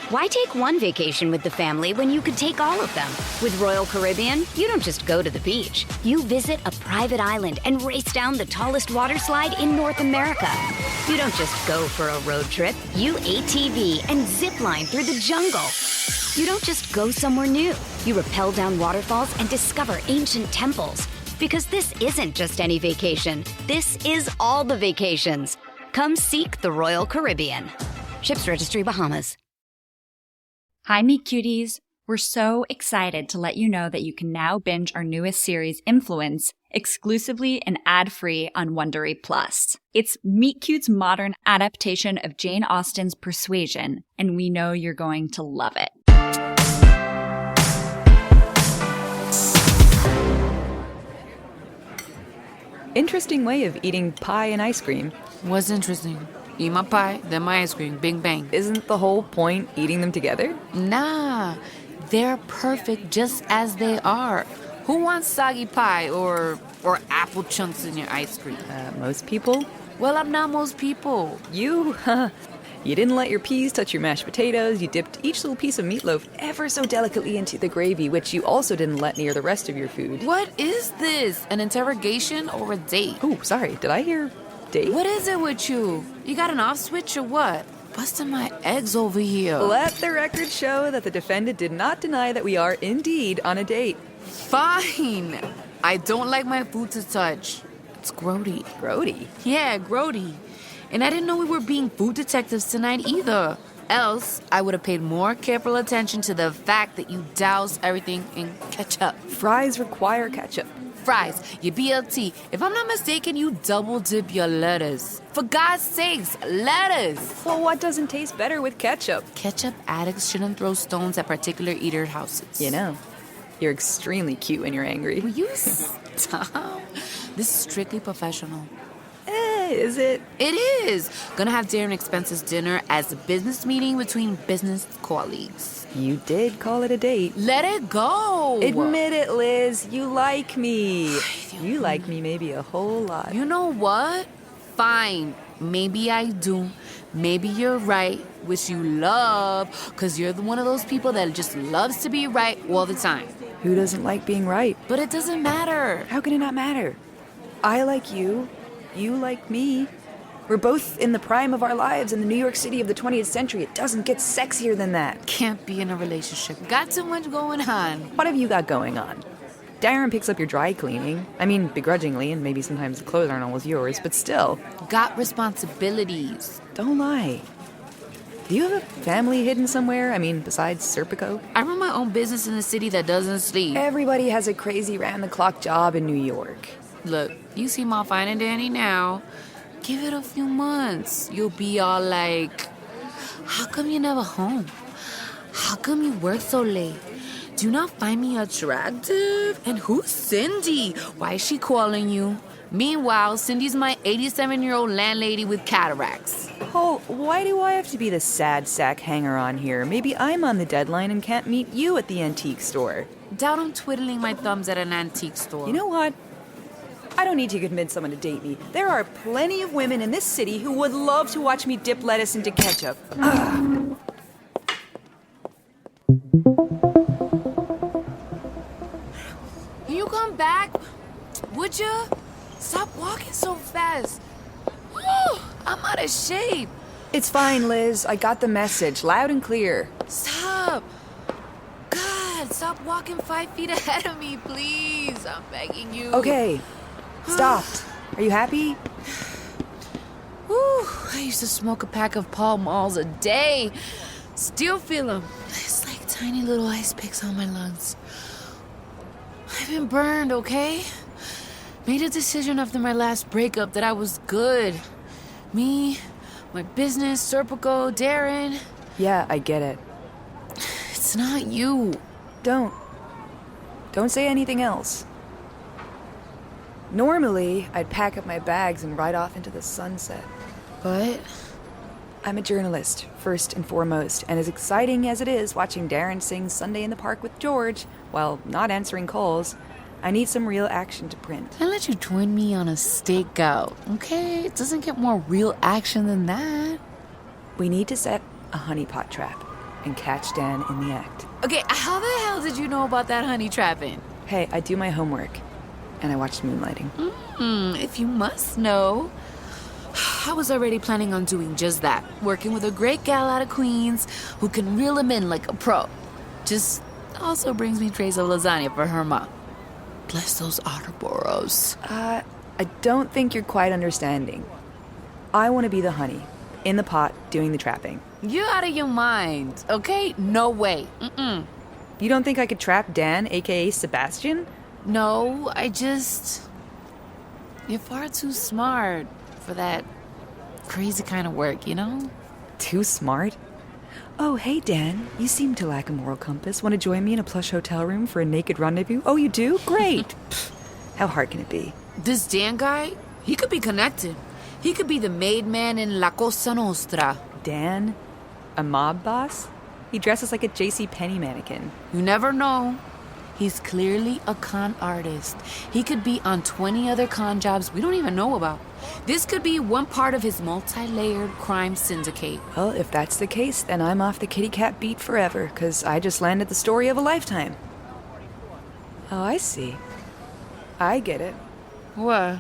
Why take one vacation with the family when you could take all of them? With Royal Caribbean, you don't just go to the beach. You visit a private island and race down the tallest water slide in North America. You don't just go for a road trip. You ATV and zip line through the jungle. You don't just go somewhere new. You rappel down waterfalls and discover ancient temples. Because this isn't just any vacation. This is all the vacations. Come seek the Royal Caribbean. Ships Registry, Bahamas. Hi, Meet Cuties. We're so excited to let you know that you can now binge our newest series, Influence, exclusively and ad-free on Wondery Plus. It's Meet Cute's modern adaptation of Jane Austen's Persuasion, and we know you're going to love it. Interesting way of eating pie and ice cream. What's interesting? Eat my pie, then my ice cream. Bing, bang. Isn't the whole point eating them together? Nah, they're perfect just as they are. Who wants soggy pie or apple chunks in your ice cream? Most people. Well, I'm not most people. You didn't let your peas touch your mashed potatoes. You dipped each little piece of meatloaf ever so delicately into the gravy, which you also didn't let near the rest of your food. What is this? An interrogation or a date? Oh, sorry. Did I hear date? What is it with you? You got an off switch or what? Busting my eggs over here. Let the record show that the defendant did not deny that we are indeed on a date. Fine. I don't like my food to touch. It's grody. Grody? Yeah, grody. And I didn't know we were being food detectives tonight either. Else, I would have paid more careful attention to the fact that you douse everything in ketchup. Fries require ketchup. Fries, your BLT. If I'm not mistaken, you double dip your lettuce. For God's sakes, lettuce. Well, what doesn't taste better with ketchup? Ketchup addicts shouldn't throw stones at particular eater houses. You know, you're extremely cute when you're angry. Will you stop? This is strictly professional. Is it? It is. Gonna have Darren Expense's dinner as a business meeting between business colleagues. You did call it a date. Let it go. Admit it, Liz. You like me. You like me maybe a whole lot. You know what? Fine. Maybe I do. Maybe you're right, which you love, because you're one of those people that just loves to be right all the time. Who doesn't like being right? But it doesn't matter. How can it not matter? I like you. You like me. We're both in the prime of our lives in the New York City of the 20th century. It doesn't get sexier than that. Can't be in a relationship. Got too much going on. What have you got going on? Darren picks up your dry cleaning. I mean, begrudgingly, and maybe sometimes the clothes aren't always yours, but still. Got responsibilities. Don't lie. Do you have a family hidden somewhere? I mean, besides Serpico? I run my own business in a city that doesn't sleep. Everybody has a crazy round-the-clock job in New York. Look, you seem all fine and dandy now. Give it a few months. You'll be all like, how come you're never home? How come you work so late? Do you not find me attractive? And who's Cindy? Why is she calling you? Meanwhile, Cindy's my 87-year-old landlady with cataracts. Oh, why do I have to be the sad sack hanger-on here? Maybe I'm on the deadline and can't meet you at the antique store. Doubt I'm twiddling my thumbs at an antique store. You know what? I don't need to convince someone to date me. There are plenty of women in this city who would love to watch me dip lettuce into ketchup. Can you come back? Would you? Stop walking so fast. Whew, I'm out of shape. It's fine, Liz. I got the message, loud and clear. Stop. God, stop walking 5 feet ahead of me, please. I'm begging you. Okay. Stopped. Are you happy? Whew, I used to smoke a pack of Pall Malls a day. Still feel them. It's like tiny little ice picks on my lungs. I've been burned, okay? Made a decision after my last breakup that I was good. Me, my business, Serpico, Darren. Yeah, I get it. It's not you. Don't say anything else. Normally, I'd pack up my bags and ride off into the sunset. But I'm a journalist, first and foremost, and as exciting as it is watching Darren sing Sunday in the Park with George while not answering calls, I need some real action to print. I'll let you join me on a stakeout, okay? It doesn't get more real action than that. We need to set a honeypot trap. and catch Dan in the act. Okay, how the hell did you know about that honey trapping? Hey, I do my homework, and I watched Moonlighting. If you must know. I was already planning on doing just that. Working with a great gal out of Queens who can reel him in like a pro. Just also brings me trays of lasagna for her mom. Bless those Otterboros. I don't think you're quite understanding. I want to be the honey, in the pot, doing the trapping. You're out of your mind, okay? No way. You don't think I could trap Dan, a.k.a. Sebastian? No, You're far too smart for that crazy kind of work, you know? Too smart? Oh, hey, Dan. You seem to lack a moral compass. Want to join me in a plush hotel room for a naked rendezvous? Oh, you do? Great. How hard can it be? This Dan guy, he could be connected. He could be the maid man in La Cosa Nostra. Dan? A mob boss? He dresses like a JCPenney mannequin. You never know. He's clearly a con artist. He could be on 20 other con jobs we don't even know about. This could be one part of his multi-layered crime syndicate. Well, if that's the case, then I'm off the kitty cat beat forever, because I just landed the story of a lifetime. Oh, I see. I get it. What?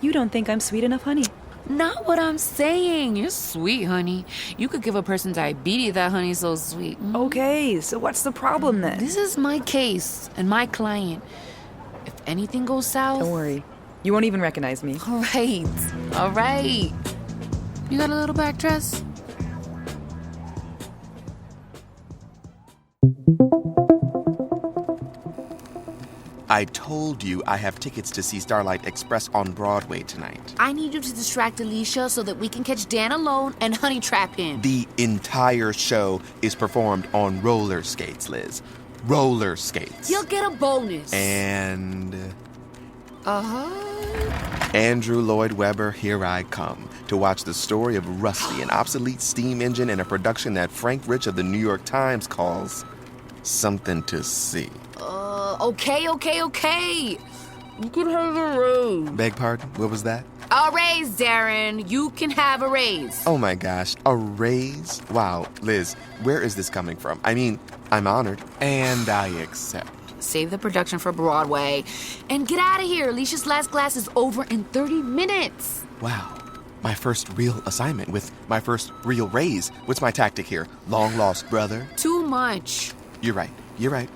You don't think I'm sweet enough, honey? Not what I'm saying. You're sweet, honey. You could give a person diabetes that honey's so sweet. Okay, so what's the problem then? This is my case and my client. If anything goes south... Don't worry. You won't even recognize me. All right. You got a little back dress? I told you I have tickets to see Starlight Express on Broadway tonight. I need you to distract Alicia so that we can catch Dan alone and honey trap him. The entire show is performed on roller skates, Liz. Roller skates. You'll get a bonus. And... Uh-huh. Andrew Lloyd Webber, here I come to watch the story of Rusty, an obsolete steam engine in a production that Frank Rich of the New York Times calls Something to See. Okay. You can have a raise. Beg pardon? What was that? A raise, Darren. You can have a raise. Oh my gosh, a raise? Wow, Liz, where is this coming from? I mean, I'm honored, and I accept. Save the production for Broadway. And get out of here. Alicia's last class is over in 30 minutes. Wow, my first real assignment with my first real raise. What's my tactic here? Long lost brother? Too much. You're right.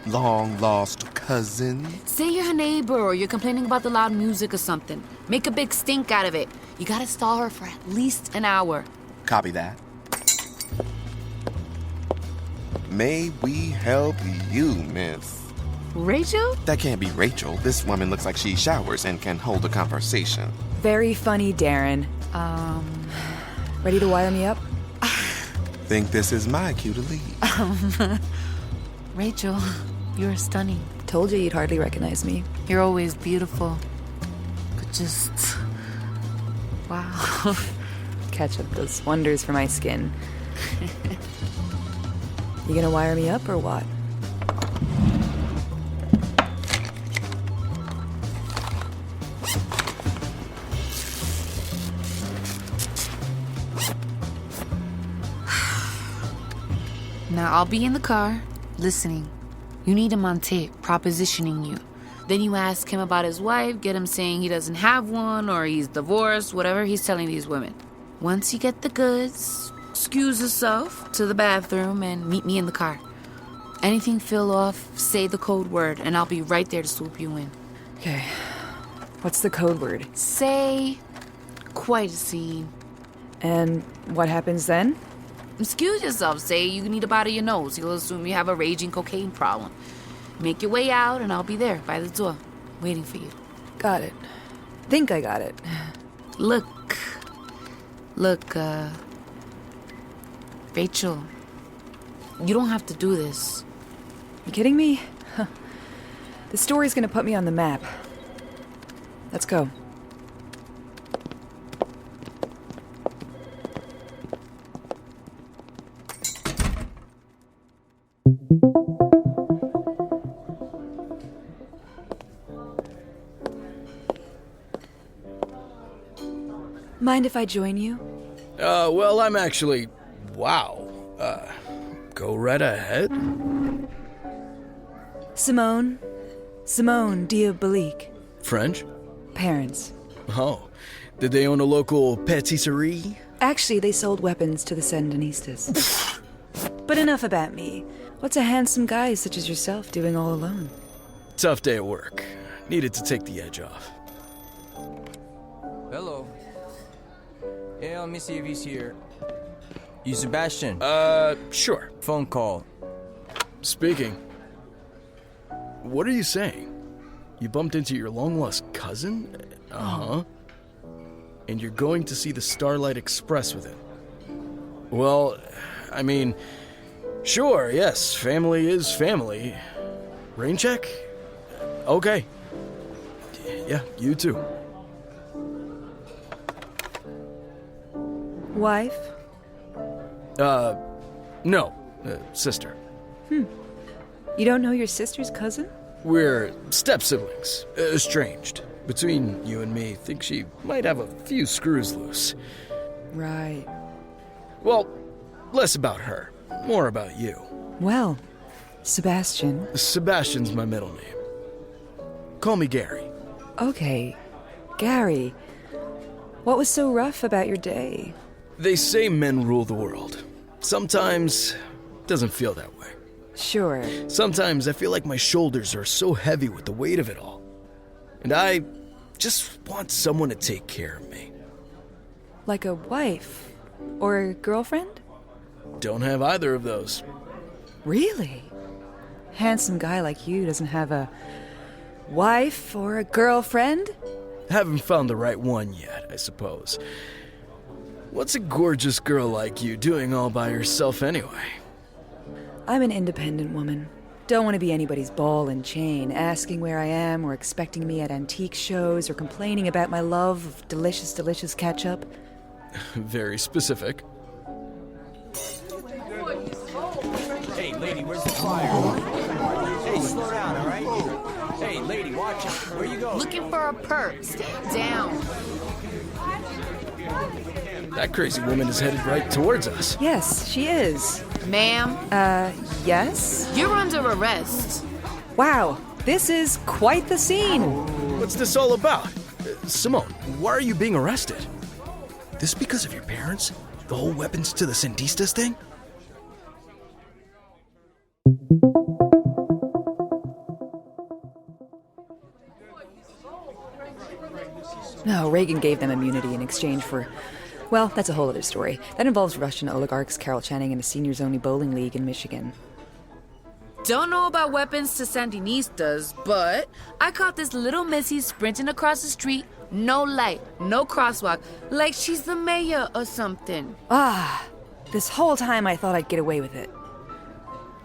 Long lost cousin? Say you're her neighbor or you're complaining about the loud music or something. Make a big stink out of it. You gotta stall her for at least an hour. Copy that. May we help you, miss? Rachel? That can't be Rachel. This woman looks like she showers and can hold a conversation. Very funny, Darren. Ready to wire me up? Think this is my cue to leave. Rachel, you're stunning. Told you you'd hardly recognize me. You're always beautiful. But just... wow. Ketchup does wonders for my skin. You gonna wire me up or what? Now I'll be in the car, listening. You need him on tape, propositioning you. Then you ask him about his wife, get him saying he doesn't have one or he's divorced, whatever he's telling these women. Once you get the goods, excuse yourself to the bathroom and meet me in the car. Anything feel off, say the code word, and I'll be right there to swoop you in. Okay. What's the code word? Say, quite a scene. And what happens then? Excuse yourself, say you need a bite of your nose. He'll assume you have a raging cocaine problem. Make your way out and I'll be there by the door, waiting for you. Got it. Think I got it. Look, Rachel, you don't have to do this. You kidding me? Huh. The story's gonna put me on the map. Let's go. Mind if I join you? Well, I'm actually... Wow. Go right ahead. Simone Diabolique. French? Parents. Oh, did they own a local patisserie? Actually, they sold weapons to the Sandinistas. But enough about me. What's a handsome guy such as yourself doing all alone? Tough day at work. Needed to take the edge off. Hello. Yeah, let me see if he's here. You Sebastian? Sure. Phone call. Speaking. What are you saying? You bumped into your long-lost cousin? Uh-huh. And you're going to see the Starlight Express with him? Well, I mean, sure, yes, family is family. Rain check? Okay. Yeah, you too. Wife? No, sister. You don't know your sister's cousin? We're step-siblings, estranged. Between you and me, think she might have a few screws loose. Right. Well, less about her, more about you. Well, Sebastian. Sebastian's my middle name. Call me Gary. Okay, Gary. What was so rough about your day? They say men rule the world. Sometimes, it doesn't feel that way. Sure. Sometimes I feel like my shoulders are so heavy with the weight of it all. And I just want someone to take care of me. Like a wife? Or a girlfriend? Don't have either of those. Really? Handsome guy like you doesn't have a wife or a girlfriend? Haven't found the right one yet, I suppose. What's a gorgeous girl like you doing all by herself anyway? I'm an independent woman. Don't want to be anybody's ball and chain, asking where I am or expecting me at antique shows or complaining about my love of delicious, delicious ketchup. Very specific. Hey, lady, where's the flyer? Hey, slow down, all right? Hey, lady, watch it. Where you going? Looking for a purse. Down. That crazy woman is headed right towards us. Yes, she is. Ma'am, Yes? you're under arrest. Wow, this is quite the scene. What's this all about? Simone, why are you being arrested? This because of your parents? The whole weapons to the Sandistas thing? No, Reagan gave them immunity in exchange for... Well, that's a whole other story. That involves Russian oligarchs Carol Channing and a seniors-only bowling league in Michigan. Don't know about weapons to Sandinistas, but I caught this little missy sprinting across the street, no light, no crosswalk, like she's the mayor or something. This whole time I thought I'd get away with it.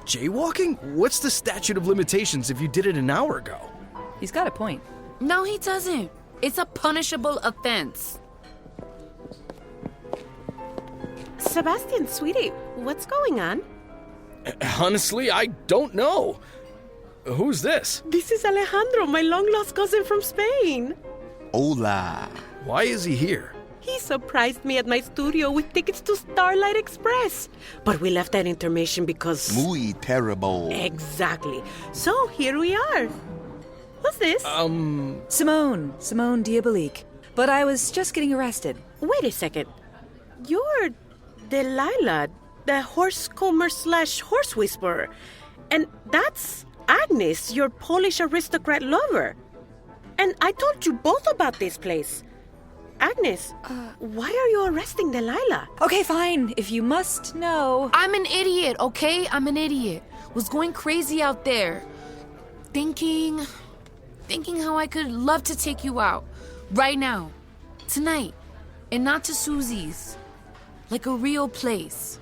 Jaywalking? What's the statute of limitations if you did it an hour ago? He's got a point. No, he doesn't. It's a punishable offense. Sebastian, sweetie, what's going on? Honestly, I don't know. Who's this? This is Alejandro, my long-lost cousin from Spain. Hola. Why is he here? He surprised me at my studio with tickets to Starlight Express. But we left that information because... Muy terrible. Exactly. So here we are. What's this? Simone Diabolique. But I was just getting arrested. Wait a second. You're Delilah, the horsecomber/horse whisperer. And that's Agnes, your Polish aristocrat lover. And I told you both about this place. Agnes, why are you arresting Delilah? Okay, fine. If you must know... I'm an idiot, okay? I'm an idiot. Was going crazy out there. Thinking how I could love to take you out. Right now. Tonight. And not to Susie's. Like a real place.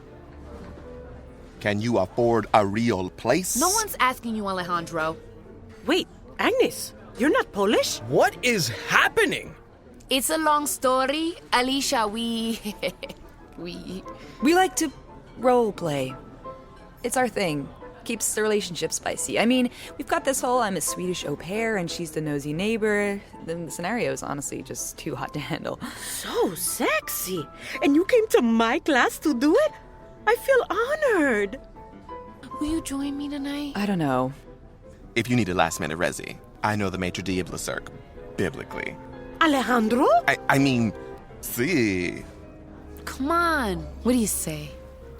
Can you afford a real place? No one's asking you, Alejandro. Wait, Agnes, you're not Polish? What is happening? It's a long story. Alicia, we We like to role play. It's our thing. Keeps the relationship spicy. I mean, we've got this whole I'm a Swedish au pair and she's the nosy neighbor. Then the scenario is honestly just too hot to handle. So sexy. And you came to my class to do it? I feel honored. Will you join me tonight? I don't know. If you need a last-minute resi, I know the maitre d' cirque, biblically. Alejandro? I mean, see. Come on. What do you say?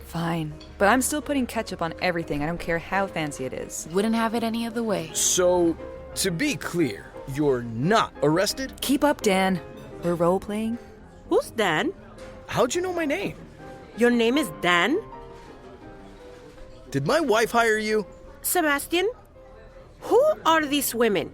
Fine. But I'm still putting ketchup on everything. I don't care how fancy it is. Wouldn't have it any other way. So, to be clear, you're not arrested? Keep up, Dan. We're role-playing. Who's Dan? How'd you know my name? Your name is Dan? Did my wife hire you? Sebastian? Who are these women?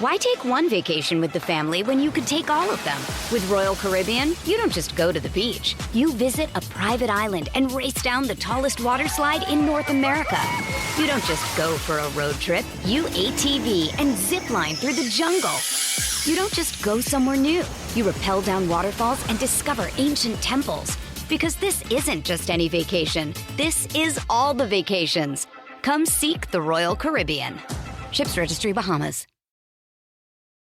Why take one vacation with the family when you could take all of them? With Royal Caribbean, you don't just go to the beach. You visit a private island and race down the tallest water slide in North America. You don't just go for a road trip. You ATV and zip line through the jungle. You don't just go somewhere new. You rappel down waterfalls and discover ancient temples. Because this isn't just any vacation. This is all the vacations. Come seek the Royal Caribbean. Ships Registry, Bahamas.